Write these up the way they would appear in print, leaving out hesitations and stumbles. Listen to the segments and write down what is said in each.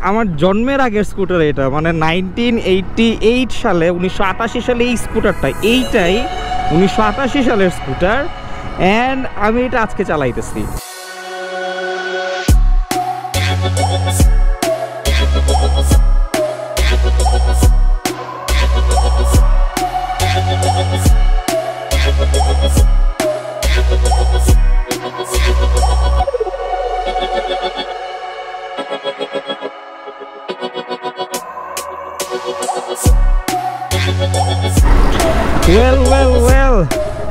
আমার জন্মের আগের স্কুটার এটা, মানে 1988 সালে 1988 সালে এই স্কুটারটা, এইটাই 1988 সালের স্কুটার। অ্যান্ড আমি এটা আজকে চালাইতেছি।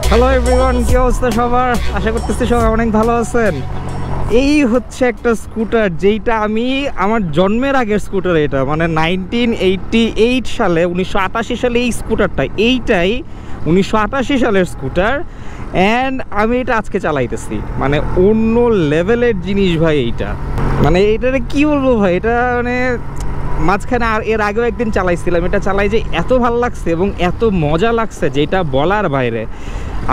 হ্যালো এভরিওয়ান, কি অবস্থা সবার? আশা করতেছি সবাই অনেক ভালো আছেন। এই হচ্ছে একটা স্কুটার যেইটা আমি আমার জন্মের আগের স্কুটার এটা, মানে 1988 সালে 1988 সালে এই স্কুটারটা, এইটাই 1988 সালের স্কুটার। অ্যান্ড আমি এটা আজকে চালাইতেছি, মানে অন্য লেভেলের জিনিস ভাই এইটা। মানে এইটারে কি বলবো ভাই, এটা মানে মাঝখানে আর এর আগেও একদিন চালাইছিলাম, এটা চালাই যে এত ভালো লাগছে এবং এত মজা লাগছে যেটা বলার বাইরে।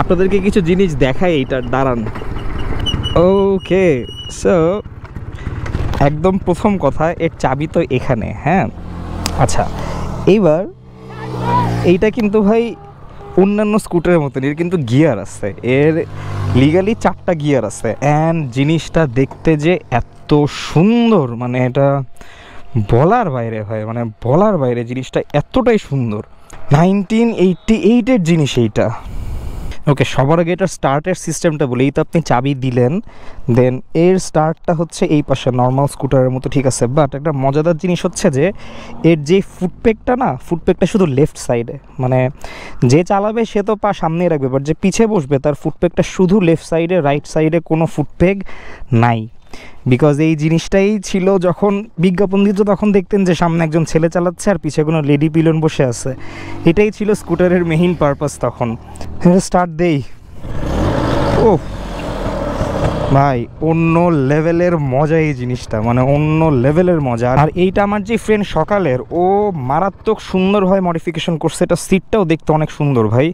আপনাদেরকে কিছু জিনিস দেখাই এইটার, দাঁড়ান। ওকে, সো একদম প্রথম কথা, এর চাবি তো এখানে, হ্যাঁ। আচ্ছা, এইবার এইটা কিন্তু ভাই অন্যান্য স্কুটারের মতন, এর কিন্তু গিয়ার আছে, এর লিগালি 4টা গিয়ার আছে। অ্যান্ড জিনিসটা দেখতে যে এত সুন্দর, মানে এটা বলার বাইরে ভাই, মানে বলার বাইরে, জিনিসটা এতটাই সুন্দর। 1988-এর জিনিস এইটা। ওকে, সবার আগে এটা স্টার্টের সিস্টেমটা বলি। এই তো আপনি চাবি দিলেন, দেন এর স্টার্টটা হচ্ছে এই পাশে নর্মাল স্কুটারের মতো, ঠিক আছে। বাট একটা মজাদার জিনিস হচ্ছে যে এর যে ফুটপেকটা না, ফুটপেকটা শুধু লেফট সাইডে, মানে যে চালাবে সে তো পা সামনেই রাখবে, বাট যে পিছে বসবে তার ফুটপেকটা শুধু লেফট সাইডে, রাইট সাইডে কোনো ফুটপেক নাই। বিকজ এই জিনিসটাই ছিল যখন বিজ্ঞাপন দিত, তখন দেখতেন যে সামনে একজন ছেলে চালাচ্ছে আর পিছে কোনো লেডি পিলন বসে আছে। এটাই ছিল স্কুটারের মেইন পারপাস তখন। স্টার্ট দেই, ও ভাই অন্য লেভেলের মজা এই জিনিসটা, মানে অন্য লেভেলের মজা। আর এইটা আমার যে ফ্রেন্ড সকালের, ও মারাত্মক সুন্দরভাবে মডিফিকেশন করছে, এটা সিটটাও দেখতে অনেক সুন্দর ভাই।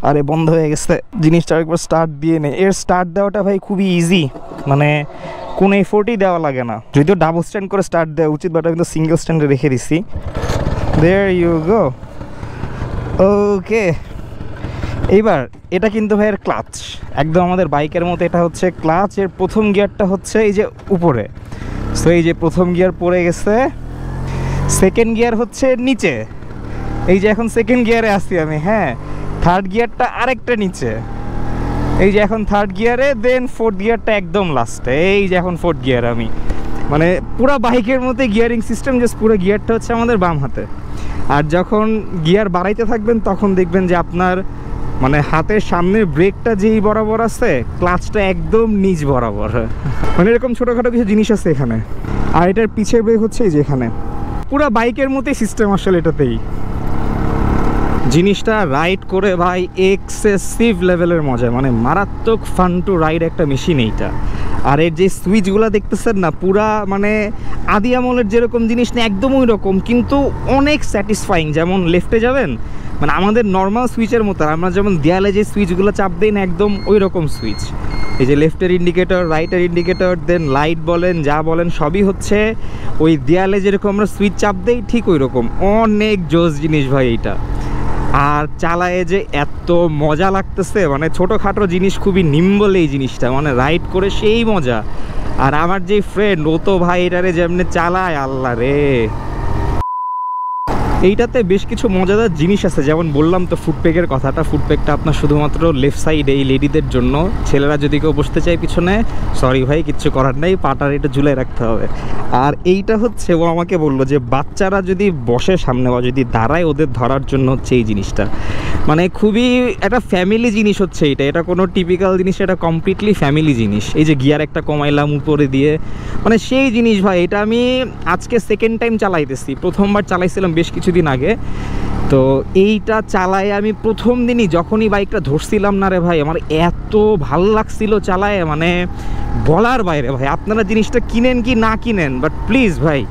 আরে বন্ধ হয়ে গেছে জিনিসটা, একবার স্টার্ট দিয়ে নে। এর স্টার্ট দেওয়াটা ভাই খুবই ইজি, মানে কোনো এফোর্টই দেওয়া লাগে না। যদিও ডাবল স্ট্যান্ড করে স্টার্ট দেওয়া উচিত, বাট কিন্তু সিঙ্গেল স্ট্যান্ডে রেখে দিছি। দেয়ার ইউ গো। ওকে, এইবার এটা কিন্তু ভাইয়ের ক্লাচ, একদম আমাদের বাইকের মতো। এটা হচ্ছে ক্লাচ, এর প্রথম গিয়ারটা হচ্ছে এই যে উপরে, সো এই যে প্রথম গিয়ার পড়ে গেছে। সেকেন্ড গিয়ার হচ্ছে নিচে, এই যে এখন সেকেন্ড গিয়ারে আসছি আমি, হ্যাঁ। থার্ড গিয়ারটা আরেকটা নিচে, এই যে এখন থার্ড গিয়ারে। দেন ফোর্থ গিয়ারটা একদম লাস্টে, এই যে এখন ফোর্থ গিয়ার আমি। মানে পুরো বাইকের মতো গিয়ারিং সিস্টেম, জাস্ট পুরো গিয়ারটা হচ্ছে আমাদের বাম হাতে। আর যখন গিয়ার বাড়াইতে থাকবেন তখন দেখবেন যে আপনার মানে হাতের সামনের ব্রেকটা যেই বরাবর আছে, ক্লাচটা একদম নিচ বরাবর। মানে এরকম ছোটোখাটো কিছু জিনিস আছে এখানে। আর এটার পিছের ব্রেক হচ্ছে এই যে এখানে। পুরো বাইকের মতোই সিস্টেম আসলে এটাতেই। জিনিসটা রাইড করে ভাই এক্সেসিভ লেভেলের মজা, মানে মারাত্মক ফান টু রাইড একটা মেশিন এইটা। আর এর যে সুইচগুলো দেখতেছেন না, পুরা মানে আদি আমলের যেরকম জিনিস না, একদম ওই রকম, কিন্তু অনেক স্যাটিসফাইং। যেমন লেফটে যাবেন, মানে আমাদের নর্মাল সুইচের মতো, আমরা যেমন দেয়ালে যে সুইচগুলো চাপ দিই না, একদম ওই রকম সুইচ। এই যে লেফটের ইন্ডিকেটর, রাইটের ইন্ডিকেটর, দেন লাইট বলেন যা বলেন সবই হচ্ছে ওই দেয়ালে যেরকম আমরা সুইচ চাপ দিই ঠিক ওই রকম। অনেক জোস জিনিস ভাই এইটা। আর চালায়ে যে এত মজা লাগতেছে, মানে ছোটোখাটো জিনিস খুবই নিম্বল এই জিনিসটা, মানে রাইড করে সেই মজা। আর আমার যে ফ্রেন্ড, ও তো ভাই এটারে যেমনি চালায়, আল্লাহ রে। এইটাতে বেশ কিছু মজাদার জিনিস আছে, যেমন বললাম তো ফুটপেকের কথাটা। ফুটপেকটা আপনার শুধুমাত্র লেফট সাইডে, এই লেডিদের জন্য। ছেলেরা যদি কেউ বসতে চায় পিছনে, সরি ভাই, কিচ্ছু করার নেই, পাটার এটা ঝুলাই রাখতে হবে। আর এইটা হচ্ছে, ও আমাকে বললো যে বাচ্চারা যদি বসে সামনে বা যদি দাঁড়ায়, ওদের ধরার জন্য হচ্ছে এই জিনিসটা। মানে খুবই একটা ফ্যামিলি জিনিস হচ্ছে এটা। এটা কোনো টিপিক্যাল জিনিস, এটা কমপ্লিটলি ফ্যামিলি জিনিস। এই যে গিয়ার একটা কমাইলাম উপরে দিয়ে, মানে সেই জিনিস ভাই। এটা আমি আজকে সেকেন্ড টাইম চালাইতেছি, প্রথমবার চালাইছিলাম বেশ কিছুদিন আগে। তো এইটা চালায় আমি প্রথম দিনই যখনই বাইকটা ধরছিলাম না রে ভাই, আমার এত ভাল লাগছিল চালায়, মানে বলার বাইরে ভাই। আপনারা জিনিসটা কিনেন কি না কিনেন, বাট প্লিজ ভাই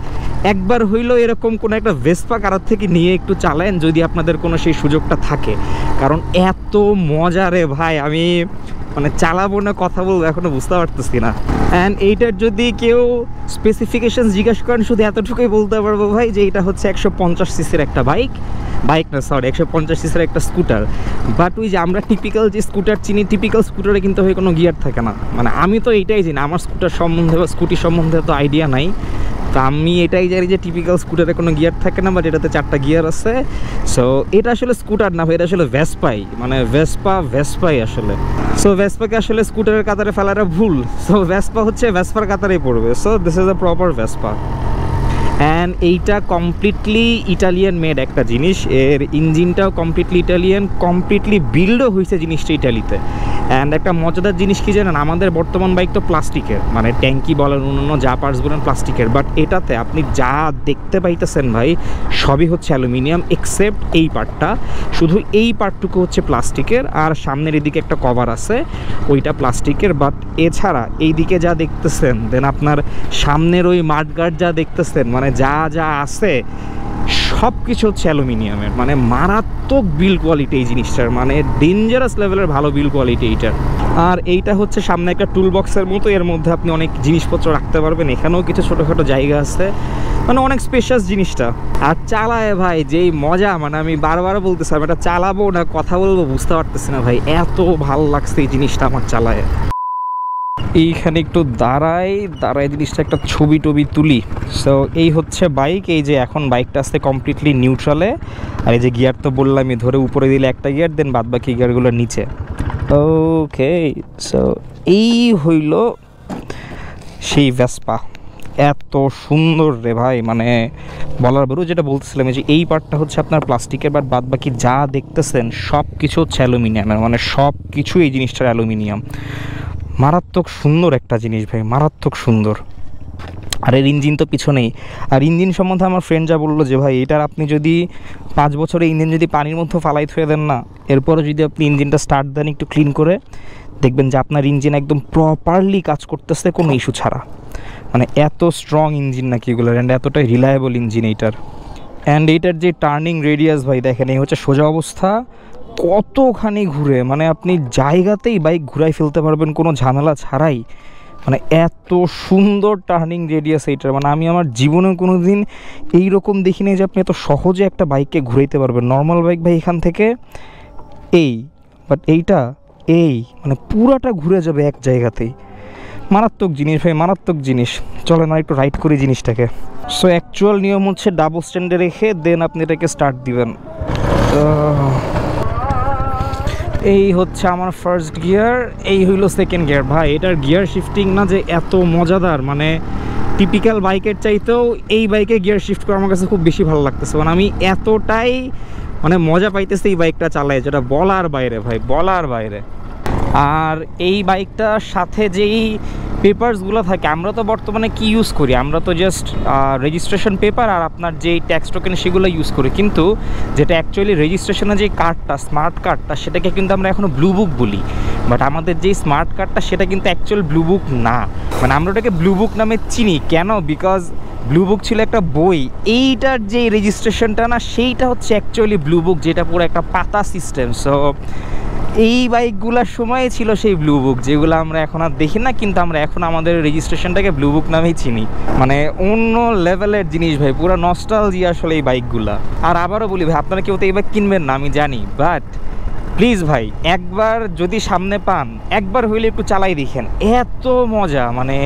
একবার হইলো এরকম কোনো একটা ভেসপা কারোর থেকে নিয়ে একটু চালায়েন, যদি আপনাদের কোনো সেই সুযোগটা থাকে। কারণ এত মজা রে ভাই, আমি মানে চালাবো না কথা বলবো এখনো বুঝতে পারতেছি না। অ্যান্ড এইটার যদি কেউ স্পেসিফিকেশন জিজ্ঞাসা করেন শুধু এতটুকুই বলতে পারবো ভাই যে এটা হচ্ছে 150 সিসির একটা বাইক না সরি 150 সিসির একটা স্কুটার। বাট ওই যে আমরা টিপিক্যাল যে স্কুটার চিনি, টিপিক্যাল স্কুটারে কিন্তু হয় কোনো গিয়ার থাকে না। মানে আমি তো এইটাই জানি, আমার স্কুটার সম্বন্ধে বা স্কুটি সম্বন্ধে তো আইডিয়া নাই। তো আমি এটাই জানি যে টিপিক্যাল স্কুটারে কোনো গিয়ার থাকে না, বাট এটাতে 4টা গিয়ার আছে। সো এটা আসলে স্কুটার না ভাই, এটা আসলে ভেসপাই, মানে ভেসপাই আসলে। সো ভেসপাকে আসলে স্কুটারের কাতারে ফেলাটা ভুল। সো ভেসপা হচ্ছে ভেসপার কাতারেই পড়বে। So this is a proper Vespa. And এইটা কমপ্লিটলি ইটালিয়ান মেড একটা জিনিস, এর ইঞ্জিনটাও কমপ্লিটলি ইটালিয়ান, কমপ্লিটলি বিল্ডও হয়েছে জিনিসটা ইটালিতে। অ্যান্ড একটা মজাদার জিনিস কি জানেন, আমাদের বর্তমান বাইক তো প্লাস্টিকের, মানে ট্যাঙ্কি বলেন অন্যান্য যা পার্টস বলেন প্লাস্টিকের, বাট এটাতে আপনি যা দেখতে পাইতেছেন ভাই সবই হচ্ছে অ্যালুমিনিয়াম এক্সেপ্ট এই পার্টটা। শুধু এই পার্টটুকু হচ্ছে প্লাস্টিকের, আর সামনের এদিকে একটা কভার আছে ওইটা প্লাস্টিকের। বাট এছাড়া এইদিকে যা দেখতেছেন, দেন আপনার সামনের ওই মাঠগার্ড যা দেখতেছেন, মানে যা যা আছে সব কিছু হচ্ছে অ্যালুমিনিয়ামের। মানে মারাত্মক বিল কোয়ালিটি এই জিনিসটার, মানে ডেঞ্জারাস লেভেলের ভালো বিল কোয়ালিটি এইটার। আর এইটা হচ্ছে সামনে একটা টুল বক্সের মতো, এর মধ্যে আপনি অনেক জিনিসপত্র রাখতে পারবেন। এখানেও কিছু ছোটোখাটো জায়গা আছে, মানে অনেক স্পেশাস জিনিসটা। আর চালায় ভাই যেই মজা, মানে আমি বারবার বলতেছি আমি এটা চালাবো না কথা বলবো বুঝতে পারতেছি না ভাই, এত ভালো লাগছে এই জিনিসটা আমার চালায়। এইখানে একটু দাঁড়াই জিনিসটা একটা ছবি টবি তুলি। সো এই হচ্ছে বাইক, এই যে এখন বাইকটা আসতে কমপ্লিটলি নিউট্রালে। আর এই যে গিয়ার তো বললামই, ধরে উপরে দিলে একটা গিয়ার, দেন বাদ বাকি গিয়ারগুলো নিচে। ওকে, সো এই হইল সেই ভেসপা। এত সুন্দর রে ভাই, মানে বলার বেরো। যেটা বলতেছিলাম যে এই পার্টটা হচ্ছে আপনার প্লাস্টিকের, বাট বাদ বাকি যা দেখতেছেন সব কিছু হচ্ছে অ্যালুমিনিয়ামের, মানে সব কিছু এই জিনিসটার অ্যালুমিনিয়াম। মারাত্মক সুন্দর একটা জিনিস ভাই, মারাত্মক সুন্দর। আর এর ইঞ্জিন তো পিছনেই। আর ইঞ্জিন সম্বন্ধে আমার ফ্রেন্ড যা বললো যে ভাই এটার আপনি যদি 5 বছরে ইঞ্জিন যদি পানির মধ্যে ফালাই থুয়ে দেন না, এরপরে যদি আপনি ইঞ্জিনটা স্টার্ট দেন একটু ক্লিন করে, দেখবেন যে আপনার ইঞ্জিন একদম প্রপারলি কাজ করতেছে কোনো ইস্যু ছাড়া। মানে এত স্ট্রং ইঞ্জিন নাকি এগুলোর, অ্যান্ড এতটাই রিলায়েবল ইঞ্জিন এইটার। অ্যান্ড এইটার যে টার্নিং রেডিয়াস ভাই দেখেন, এই হচ্ছে সোজা অবস্থা, কতখানি ঘুরে, মানে আপনি জায়গাতেই বাইক ঘুরাই ফেলতে পারবেন কোনো ঝামেলা ছাড়াই। মানে এত সুন্দর টার্নিং রেডিয়াস এইটার, মানে আমি আমার জীবনে কোনো দিন এইরকম দেখিনি যে আপনি এত সহজে একটা বাইককে ঘুরাইতে পারবেন। নর্মাল বাইক ভাই এখান থেকে বাট এইটা মানে পুরাটা ঘুরে যাবে এক জায়গাতেই। মারাত্মক জিনিস ভাই, মারাত্মক জিনিস। চলেন আর একটু রাইড করি জিনিসটাকে। সো অ্যাকচুয়াল নিয়ম হচ্ছে ডাবল স্ট্যান্ডে রেখে দেন আপনি এটাকে স্টার্ট দিবেন। এই হচ্ছে আমার ফার্স্ট গিয়ার, এই হইলো সেকেন্ড গিয়ার। ভাই এটার গিয়ার শিফটিং না যে এত মজাদার, মানে টিপিক্যাল বাইকের চাইতেও এই বাইকে গিয়ার শিফট করা আমার কাছে খুব বেশি ভালো লাগতেছে। মানে আমি এতটাই মানে মজা পাইতেছি এই বাইকটা চালায়, যেটা বলার বাইরে ভাই, বলার বাইরে। আর এই বাইকটার সাথে যেই পেপারসগুলো থাকে, আমরা তো বর্তমানে কি ইউজ করি, আমরা তো জাস্ট রেজিস্ট্রেশন পেপার আর আপনার যেই ট্যাক্স টোকেন সেগুলো ইউজ করি। কিন্তু যেটা অ্যাকচুয়ালি রেজিস্ট্রেশনের যে কার্ডটা, স্মার্ট কার্ডটা, সেটাকে কিন্তু আমরা এখনও ব্লু বুক বলি। বাট আমাদের যেই স্মার্ট কার্ডটা সেটা কিন্তু অ্যাকচুয়াল ব্লু বুক না। মানে আমরা ওটাকে ব্লু বুক নামে চিনি কেন, বিকজ ব্লু বুক ছিল একটা বই, এইটার যে রেজিস্ট্রেশনটা না সেইটা হচ্ছে অ্যাকচুয়ালি ব্লু বুক, যেটা পুরো একটা পাতা সিস্টেম। সো এই বাইকগুলোর সময় ছিল সেই ব্লু বুক, যেগুলো আমরা এখন আর দেখি না, কিন্তু আমরা এখন আমাদের রেজিস্ট্রেশনটাকে ব্লু বুক নামেই চিনি। মানে অন্য লেভেলের জিনিস ভাই, পুরো নস্টালজিয়া আসলে এই বাইকগুলা। আর আবারও বলি ভাই, আপনারা কেউ তো এই বাইক কিনবেন না আমি জানি, বাট প্লিজ ভাই একবার যদি সামনে পান, একবার হইলে একটু চালাই দেখেন, এত মজা, মানে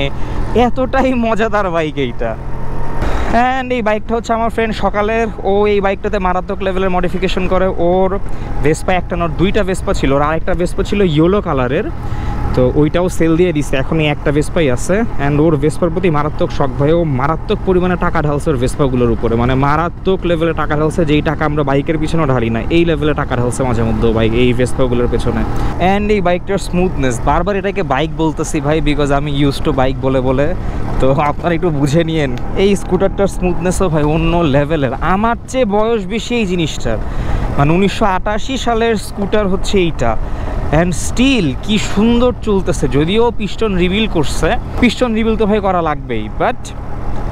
এতটাই মজাদার বাইক এইটা। অ্যান্ড এই বাইকটা হচ্ছে আমার ফ্রেন্ড সকালের, ও এই বাইকটাতে মারাত্মক লেভেলের মডিফিকেশন করে। ওর ভেসপা একটা নট দুইটা ভেসপা ছিল, ওর আরেকটা ভেসপা ছিল ইয়েলো কালারের, তো ওইটাও সেল দিয়ে দিছে, এখন এই একটা ভেসপাই আছে। অ্যান্ড ওর ভেসপার প্রতি মারাত্মক শখ ভাই, ও মারাত্মক পরিমাণে টাকা ঢালছে ওর ভেসপাগুলোর উপরে, মানে মারাত্মক লেভেলে টাকা ঢালছে, যেই টাকা আমরা বাইকের পিছনেও ঢালি না, এই লেভেলে টাকা ঢালছে মাঝে মধ্যেও বাইক এই ভেসপাগুলোর পেছনে। অ্যান্ড এই বাইকটার স্মুথনেস, বারবার এটাকে বাইক বলতেছি ভাই বিকজ আমি ইউজ টু বাইক বলে বলে, তো আপনারা একটু বুঝে নিয়েন। এই স্কুটারটার স্মুথনেসও ভাই অন্য লেভেলের, আমার চেয়ে বয়স বেশি এই জিনিসটার, মানে 1988 সালের স্কুটার হচ্ছে এইটা। অ্যান্ড স্টিল কি সুন্দর চলতেছে, যদিও পিস্টন রিভিল করছে, পিস্টন রিভিল তো ভাই করা লাগবেই, বাট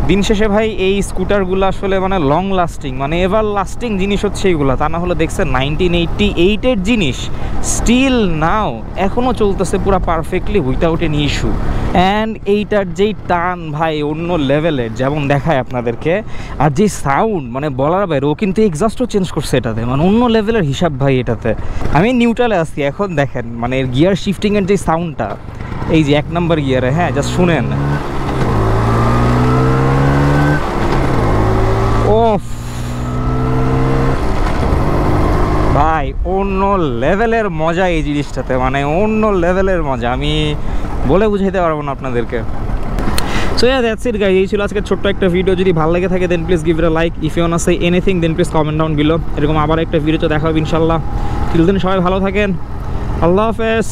দিন শেষে ভাই এই স্কুটারগুলো আসলে মানে লং লাস্টিং, মানে এভার লাস্টিং জিনিস হচ্ছে এইগুলো। তা না হলে দেখছেন 1988-এর জিনিস স্টিল নাও এখনও চলতেছে পুরো perfectly without any issue. And এইটার যেই টান ভাই অন্য লেভেলের, যেমন দেখায় আপনাদেরকে, আর যে সাউন্ড মানে বলার বাইরে। ও কিন্তু এক্সস্টও চেঞ্জ করছে এটাতে, মানে অন্য লেভেলের হিসাব ভাই এটাতে। আমি নিউট্রালে আছি এখন, দেখেন মানে গিয়ার শিফটিংয়ের যে সাউন্ডটা, এই যে 1 নম্বর গিয়ারে, হ্যাঁ জাস্ট শুনেন। ওফ ভাই অন্য লেভেলের মজা এই জিনিসটাতে, মানে অন্য লেভেলের মজা, আমি বলে বুঝাইতে পারবো না আপনাদেরকে। So yeah, that's it guys, এই ছিল আজকে ছোট্ট একটা ভিডিও। যদি ভালো লাগে থাকে then please give it a like, if you want to say anything then please comment down below. এরকম আবার একটা ভিডিওতে দেখা হবে ইনশাল্লাহ। টিল দেন সবাই ভালো থাকেন, আল্লাহ হাফেজ।